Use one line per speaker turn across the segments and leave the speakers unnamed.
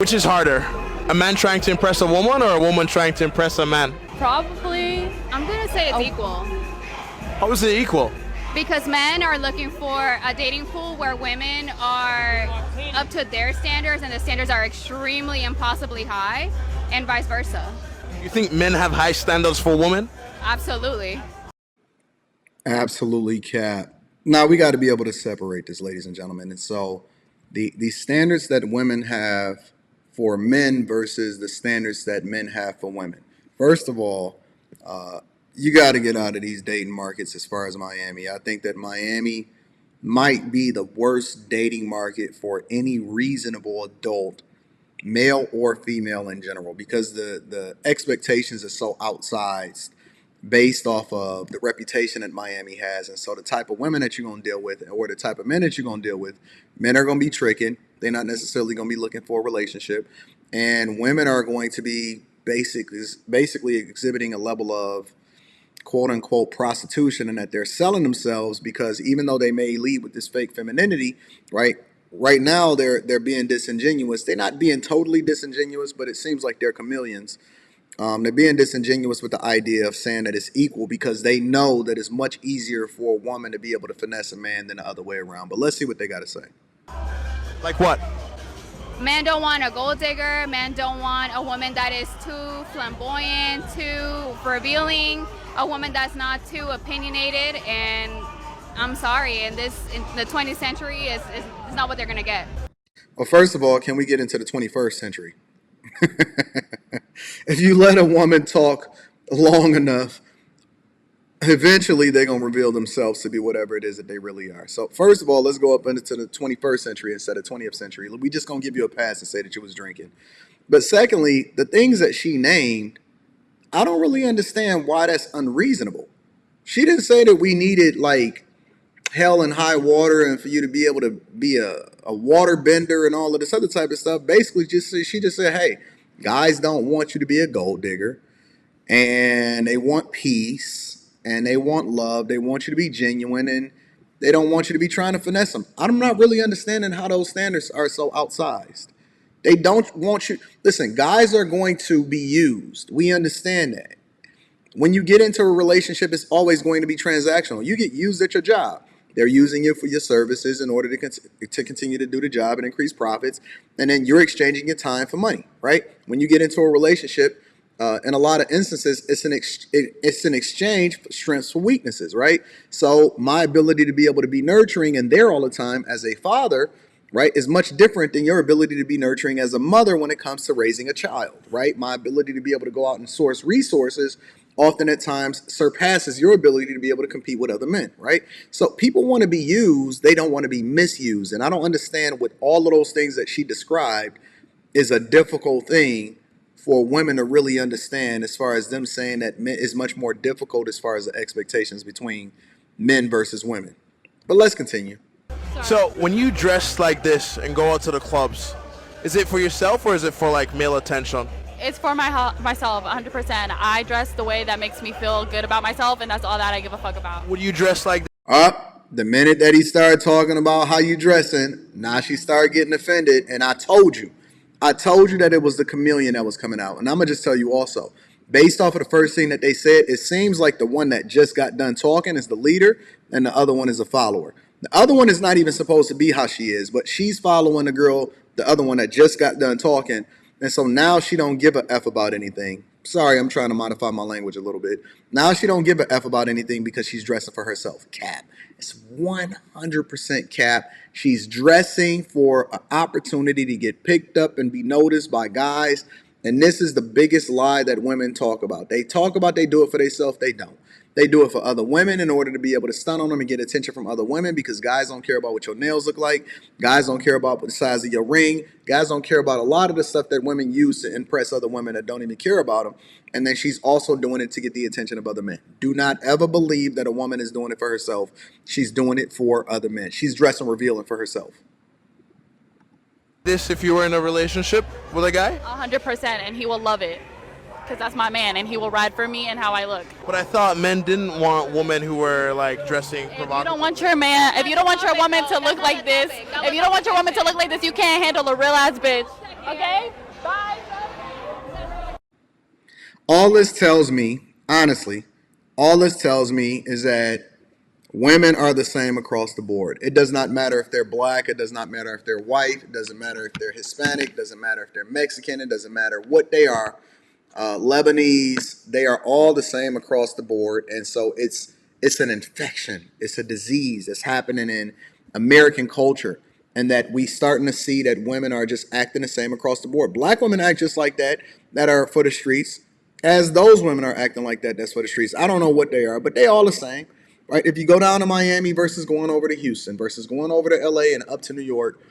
Which is harder, a man trying to impress a woman or a woman trying to impress a man?
Probably,
I'm gonna say it's equal.
How is it equal?
Because men are looking for a dating pool where women are up to their standards and the standards are extremely impossibly high, and vice versa.
You think men have high standards for women?
Absolutely.
Absolutely, Cap. Now we got to be able to separate this, ladies and gentlemen. And so the standards that women have for men versus the standards that men have for women. First of all, you got to get out of these dating markets as far as Miami. I think that Miami might be the worst dating market for any reasonable adult, male or female in general, because the expectations are so outsized based off of the reputation that Miami has. And so the type of women that you're going to deal with or the type of men that you're going to deal with, men are going to be tricking. They're not necessarily going to be looking for a relationship. And women are going to be basically exhibiting a level of quote unquote prostitution, and that they're selling themselves because even though they may lead with this fake femininity, right now they're being disingenuous. They're not being totally disingenuous, but it seems like they're chameleons. They're being disingenuous with the idea of saying that it's equal because they know that it's much easier for a woman to be able to finesse a man than the other way around. But let's see what they got to say.
Like what?
Men don't want a gold digger. Men don't want a woman that is too flamboyant, too revealing, a woman that's not too opinionated. And I'm sorry, in the 20th century is not what they're going to get.
Well, first of all, can we get into the 21st century? If you let a woman talk long enough, eventually they're going to reveal themselves to be whatever it is that they really are. So first of all, let's go up into the 21st century instead of 20th century. We just going to give you a pass and say that you was drinking. But secondly, the things that she named, I don't really understand why that's unreasonable. She didn't say that we needed like hell and high water and for you to be able to be a water bender and all of this other type of stuff. Basically, she just said, hey, guys don't want you to be a gold digger, and they want peace, and they want love. They want you to be genuine, and they don't want you to be trying to finesse them. I'm not really understanding how those standards are so outsized. They don't want you. Listen, guys are going to be used. We understand that. When you get into a relationship, it's always going to be transactional. You get used at your job. They're using you for your services in order to continue to do the job and increase profits. And then you're exchanging your time for money, right? When you get into a relationship, in a lot of instances, it's an exchange for strengths for weaknesses, right? So my ability to be able to be nurturing and there all the time as a father, right, is much different than your ability to be nurturing as a mother when it comes to raising a child, right? My ability to be able to go out and source resources often at times surpasses your ability to be able to compete with other men, right? So people want to be used, they don't want to be misused. And I don't understand what all of those things that she described is a difficult thing for women to really understand, as far as them saying that men is much more difficult as far as the expectations between men versus women. But let's continue.
So when you dress like this and go out to the clubs, is it for yourself or is it for like male attention?
It's for myself, 100%. I dress the way that makes me feel good about myself, and that's all that I give a fuck about.
Would you dress like
The minute that he started talking about how you dressing, now she started getting offended. And I told you that it was the chameleon that was coming out. And I'm going to just tell you also, based off of the first thing that they said, it seems like the one that just got done talking is the leader and the other one is a follower. The other one is not even supposed to be how she is, but she's following the girl, the other one that just got done talking. And so now she don't give a F about anything. Sorry, I'm trying to modify my language a little bit. Now she don't give a F about anything because she's dressing for herself. Cap. It's 100% cap. She's dressing for an opportunity to get picked up and be noticed by guys. And this is the biggest lie that women talk about. They talk about they do it for themselves. They don't. They do it for other women in order to be able to stun on them and get attention from other women, because guys don't care about what your nails look like. Guys don't care about the size of your ring. Guys don't care about a lot of the stuff that women use to impress other women that don't even care about them. And then she's also doing it to get the attention of other men. Do not ever believe that a woman is doing it for herself. She's doing it for other men. She's dressing revealing for herself.
this if you were in a relationship with a guy?
100%, and he will love it. Because that's my man, and he will ride for me and how I look.
But I thought men didn't want women who were like dressing
If
provocative.
you don't want your man, if you don't want your woman to look like this, if you don't want your woman to look like this, you can't handle a real ass bitch. Okay? Bye.
All this tells me, honestly, all this tells me is that women are the same across the board. It does not matter if they're black. It does not matter if they're white. It doesn't matter if they're Hispanic. It doesn't matter if they're Mexican. It doesn't matter what they are. Lebanese, they are all the same across the board. And so it's an infection. It's a disease that's happening in American culture. And that we starting to see that women are just acting the same across the board. Black women act just like that are for the streets, as those women are acting like that's for the streets. I don't know what they are, but they all the same. Right? If you go down to Miami versus going over to Houston versus going over to LA and up to New York,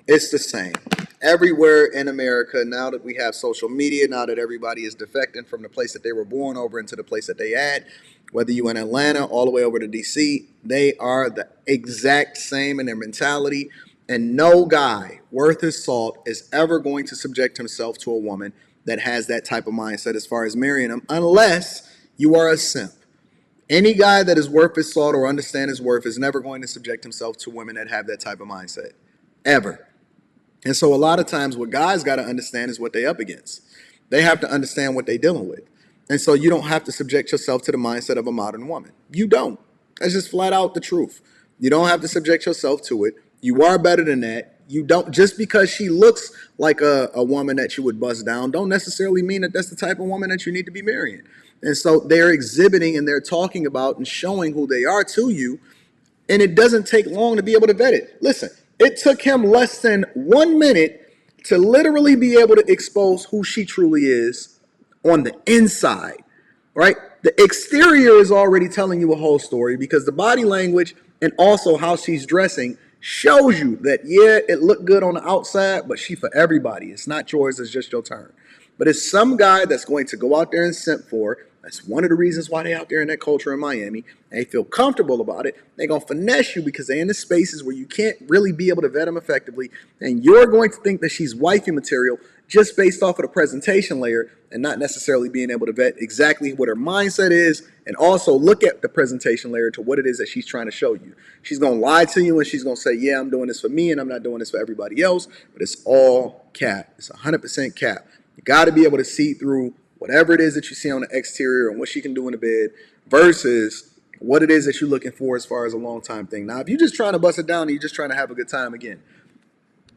it's the same. Everywhere in America, now that we have social media, now that everybody is defecting from the place that they were born over into the place that they at, whether you in Atlanta all the way over to DC, they are the exact same in their mentality. And no guy worth his salt is ever going to subject himself to a woman that has that type of mindset as far as marrying him, unless you are a simp. Any guy that is worth his salt or understand his worth is never going to subject himself to women that have that type of mindset, ever. And so a lot of times what guys got to understand is what they up against. They have to understand what they're dealing with. And so you don't have to subject yourself to the mindset of a modern woman. You don't. That's just flat out the truth. You don't have to subject yourself to it. You are better than that. You don't, just because she looks like a woman that you would bust down, don't necessarily mean that that's the type of woman that you need to be marrying. And so they're exhibiting and they're talking about and showing who they are to you. And it doesn't take long to be able to vet it. Listen, it took him less than 1 minute to literally be able to expose who she truly is on the inside, right? The exterior is already telling you a whole story because the body language and also how she's dressing shows you that, yeah, it looked good on the outside, but she for everybody. It's not yours, it's just your turn. But it's some guy that's going to go out there and simp for her. That's one of the reasons why they out there in that culture in Miami. They feel comfortable about it. They're going to finesse you because they're in the spaces where you can't really be able to vet them effectively. And you're going to think that she's wifey material just based off of the presentation layer and not necessarily being able to vet exactly what her mindset is and also look at the presentation layer to what it is that she's trying to show you. She's going to lie to you and she's going to say, yeah, I'm doing this for me and I'm not doing this for everybody else, but it's all cap. It's 100% cap. You got to be able to see through whatever it is that you see on the exterior and what she can do in the bed versus what it is that you're looking for as far as a long time thing. Now, if you're just trying to bust it down and you're just trying to have a good time again,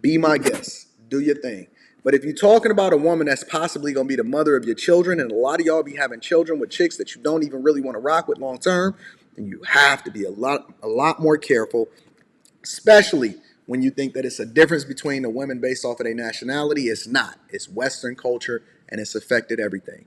be my guest. Do your thing. But if you're talking about a woman that's possibly going to be the mother of your children, and a lot of y'all be having children with chicks that you don't even really want to rock with long term, then you have to be a lot more careful, especially when you think that it's a difference between the women based off of their nationality. It's not. It's Western culture, and it's affected everything.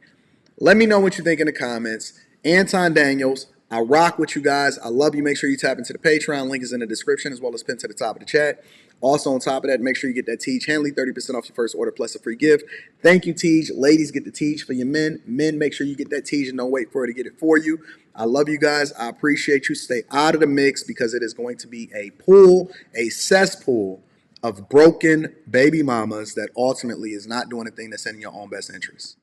Let me know what you think in the comments. Anton Daniels, I rock with you guys. I love you. Make sure you tap into the Patreon. Link is in the description as well as pinned to the top of the chat. Also, on top of that, make sure you get that Teej Henley 30% off your first order plus a free gift. Thank you, Teej. Ladies, get the Teej for your men. Men, make sure you get that Teej and don't wait for her to get it for you. I love you guys. I appreciate you. Stay out of the mix because it is going to be a pool, a cesspool of broken baby mamas that ultimately is not doing a thing that's in your own best interest.